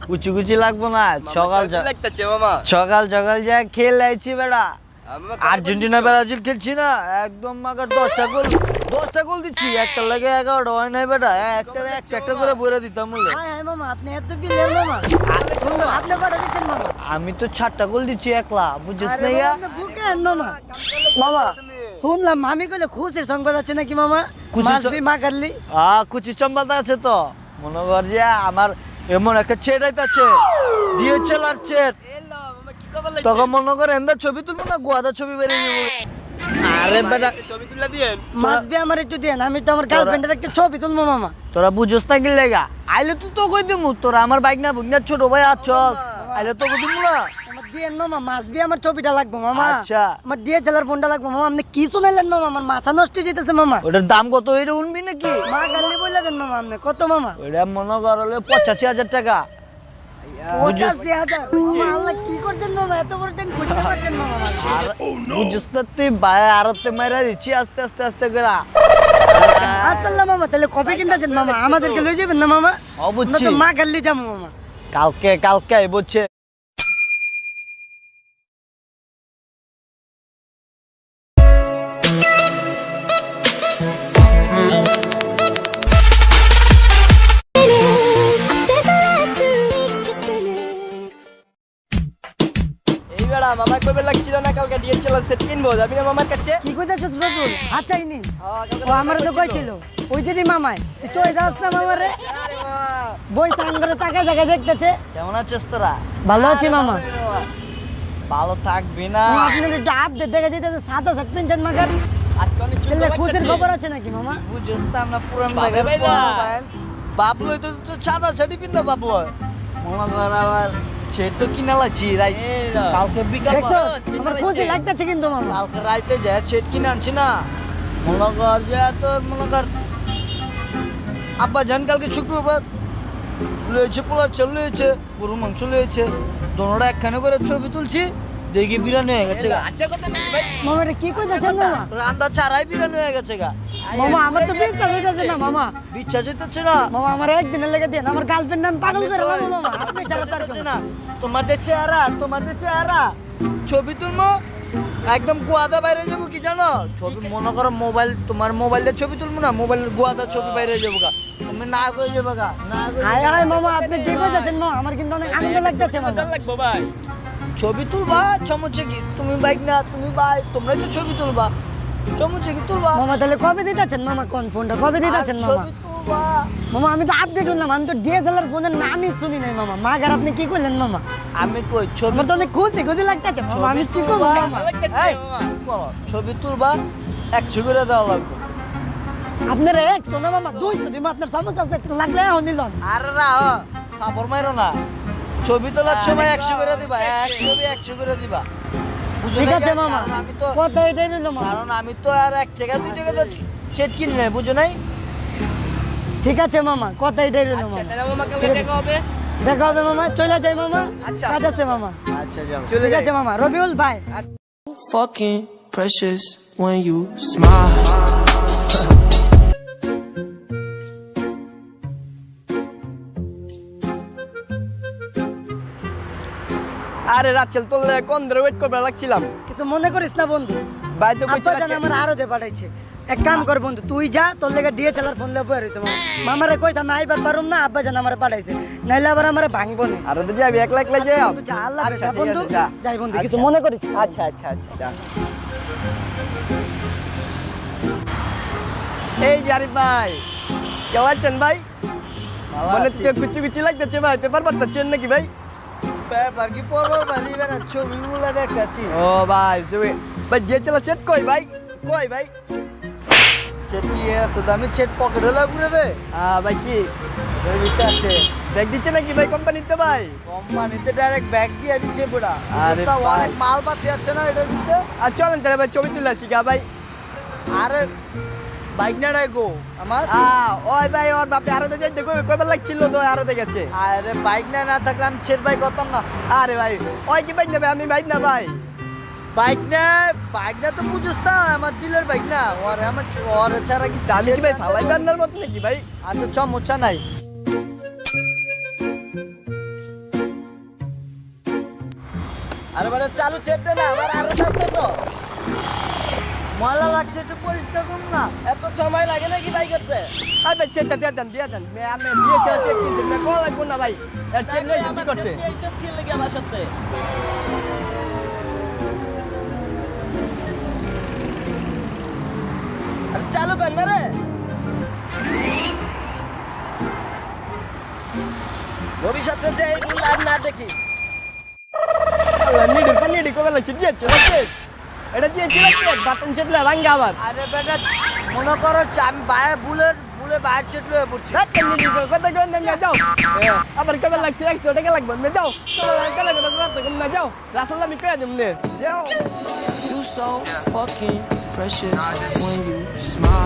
কুচি কুচি লাগবো না, সকাল লাগতেছে মামা। সকাল সকাল যা খেলে আইছি বেড়া, আর্জেন্টিনা ব্রাজিল খেলছি না, একদম মাগার 10টা গোল দিচ্ছি, একটা লাগে 11টা হয় নাই বেটা, একটা করে বইরা দিতাম বলে। মামা আপনি এত প্লেয়ার মামা, আপনি কটা দিচ্ছেন মামা? আমি তো 6টা গোল দিচ্ছি একলা, বুঝছিস না ইয়া? মামা মামা শুনলাম আমি কইলে খুশির সংবাদ আছে নাকি মামা? মাসবি মা করলি কুচি চম্বাদ আছে তো, মনে কর যে আমার এমন একটা চেট আইতাছে, ডিএসএল আর চেট, তখন মনে করে এন্দা ছবি তুলবো না, গোয়াদা ছবি বেরিয়ে যাবো। আরে বেটা ছবি তুলে দিয়েন। মাসবি আমার একটু দেন, আমি তো আমার গার্লফ্রেন্ডের একটা ছবি তুলবো মামা। তোরা বুঝোস না কি লেগা, আইলে তুই তো কই দিমু, তোরা আমার বাইক না বুঝনা ছোট ভাই আছস, আইলে তো কই দিমু না। আমার দেন মামা, মাসবি আমার ছবিটা লাগবে মামা। আচ্ছা আমার ডিএসএলআর ফোনটা লাগবে মামা। আপনি কি শুনাইলেন মামা? আমার মাথা নষ্ট হয়ে যেতেছে মামা। ওটার দাম কত এটা উনবি নাকি? মা গালি বলে দেন মামা। আপনি কত মামা? ওটা মনে কর হলে 85,000 টাকা। 85,000 মামা, আল্লাহ কি করছেন মামা? এত বড় টাইম করতে পারছেন মামা? বুঝছিস না তুই ভাই, আরতে মাইরা দিচ্ছি আস্তে আস্তে আস্তে করে। আচ্ছা মামা, তাহলে কবে কিনতেছেন মামা? আমাদেরকে লয়ে যাবেন না মামা? অবশ্যই তো মা গালি যাবো মামা। কালকে বুঝছে। মামা কবে লাগছিল না কালকে ডিএসএল সেট কিনবো, যাবি না মামার কাছে? কি কইতাছস বাবুল? আচ্ছাইনি ও আমার তো কইছিল ওই যদি মামাই তুই চলে যাস না মামা রে। বই সাঙ্গরে তাকা জায়গা দেখতেছে। কেমন আছিস তোরা? ভালো আছি মামা। ভালো থাকবি না? আপনি একটু আপডেট দেখা যাইতেছে, সাদা শার্ট পিনছেন মাগার। আজকে অনেক চুল খুশির খবর আছে নাকি মামা? বুঝছিস না আমরা পুরান লাগার মোবাইল বাবলই তো সাদা শাড়ি পিনতে বাবলই মনে কর আবার সেট তো কিনা লাগছি রাই কালকে বিকাল আমার খুশি লাগতেছে কিন্তু মামা। কালকে রাইতে যা সেট কিনে আনছি না, মনে কর যে তো মনে কর আব্বা জান কালকে শুক্রবার লয়েছে, পোলার চাল লয়েছে, গরু মাংস লয়েছে, দোনোটা একখানে করে ছবি তুলছি, দেখি বিরানি হয়ে গেছে গা। আচ্ছা কথা নাকি ভাই? মামা এটা কি কইতাছেন মামা? রান্না ছাড়াই বিরানি হয়ে গেছে গা। মামা আমার তো বিচ্ছা যাইতেছে না মামা। বিচ্ছা যেতেছে না মামা আমার একদিনের লেগে দেন, আমার গার্লফ্রেন্ড নাম পাগল করে লাগাবো মামা। আপনি ছাড়া তার হচ্ছে না। তোমার যে চেহারা ছবি তুলবো একদম গোয়াদা বাইরে যাবো, কি জানো? ছবি মনে করো মোবাইল, তোমার মোবাইল দিয়ে ছবি তুলবো না, মোবাইলের গোয়াদা ছবি বাইরে যাবো গা, তুমি না করে যাবো গা, না করে হায় হায় মামা আপনি কি কইতাছেন মামা? আমার কিন্তু অনেক আনন্দ লাগতেছে মামা। লাগবো ভাই। ছবি তুলবা, সমস্যা কি? তুমি বাইক না তুমি ভাই, তোমরাই তো ছবি তুলবা, সমস্যা কি? তুলবা মামা তাহলে কবে দিতেছেন মামা? কোন ফোনটা কবে দিতেছেন মামা? ছবি তুলবা। মামা আমি তো আপডেট হলাম, আমি তো ডিএসএলআর ফোনের নামই শুনি নাই মামা। মাগার আপনি কি কইলেন মামা? আমি কই ছবি আমার তো অনেক খুশি লাগতেছে মামা। আমি কি করবো মামা? এই, ছবি তুলবা 100 করে দেওয়া লাগবে। আপনার 100 না মামা 200 দিব, আপনার সমস্যা আছে লাগলে নিলন। আরে না কাপড় মারো না, ছবি তোলার সময় 100 করে দিবা, এক ছবি 100 করে দিবা, বুঝো ঠিক না? আছে মামা, আমি তো কত এটাই নিল মামা। কারণ আমি তো আর 1 টাকা 2 টাকা তো সেট কিনি নাই, বুঝো নাই? ঠিক আছে মামা, কত এটাই নিল মামা। তাহলে মামা কালকে দেখা হবে। দেখা হবে মামা, চলে যাই মামা। আচ্ছা। কাজ আছে মামা। আচ্ছা যাও। ঠিক আছে মামা, রবিউল ভাই। Fucking precious when you smile. আরে রাচেল তোলে কোন ধরে ওয়েট করবে লাগছিলাম। কিছু মনে করিস না বন্ধু, ভাই তো আব্বা জান আমার আরতে পাঠাইছে। এক কাম কর বন্ধু, তুই যা, তোর লেগে ডিএসএলআর ফোন লে বই রইছে মামা। মামারে কইতা আমি আইবার পারুম না, আব্বা জান আমারে পাঠাইছে, নাইলে আবার আমারে ভাঙবো না। আর তো যাবি একলা একলা যাই। বন্ধু যা, আল্লাহ আচ্ছা, বেটা ঠিক বন্ধু, আছে, যা। যাই বন্ধু, কিছু আচ্ছা। মনে করিস না। আচ্ছা আচ্ছা আচ্ছা যা। এই জারিফ ভাই কেমন আছেন ভাই? মনে হচ্ছে কুচি কুচি লাগতেছে ভাই, পেপার পড়তেছেন নাকি ভাই? পেপার কি পড়বো বাড়ি বেড়া, ছবিগুলো দেখাচ্ছি। ও ভাই ছবি ভাই ডিএসএল সেট কই ভাই? কই ভাই? সেট কি এত দামি সেট পকেটে লাগবে রে? ভাই কি ওই দিতে আছে, ব্যাগ দিচ্ছে নাকি ভাই কোম্পানিতে ভাই? কোম্পানিতে ডাইরেক্ট ব্যাগ দিয়ে দিচ্ছে পুরা। আরে তা ভাই। অনেক মাল পাতি আছে না এটার ভিতরে। আর চলেন তাহলে ভাই ছবি তুলে আসি গা ভাই। আরে বাইক না গো আমার। ওই ভাই ওর বাপে আরো দেখে দেখো কয়বার লাগছিল তো আরো দেখেছে। আরে বাইক না থাকলে আমি সেট বাইক করতাম না। আরে ভাই ওই কি বাইক নেবে? আমি বাইক না ভাই। বাইক না তো বুঝিস না, আমার দিলের বাইক না, ওরে আমার ওরে ছাড়া কি আমি কি ভাই ফালাই বান্নার মত নাকি ভাই? আর তো সমস্যা নাই। আরে মানে চালু চেট দে না আমার আরো যাচ্ছে তো ময়লা লাগছে একটু পরিষ্কার করুন না। এত সময় লাগে নাকি ভাই করতে আই ভাই চেকটা দিয়ে দেন আমি দিয়েছি চেক কিনছি মে কল লাগবো না ভাই এর চেক লই কি করতে এই চেক কি লাগে আমার সাথে আরে চালু কর না রে ভবিষ্যতে যে এই রুল আর না দেখি নিডি কবে লাগছে দিয়েছে ওকে এটা দিয়েছি লাগছে বাটন চেটলে ভাঙ্গা আবার আরে বেটা মনে করো আমি বুলে বাইরে চেটলে পড়ছি। নিডি কথা কোন না যাও আবার কবে লাগছে 100 টাকা লাগবে মে যাও কবে কথা কোন না যাও রাসূল আমি কই দিম নে যাও You so fucking precious when you smile.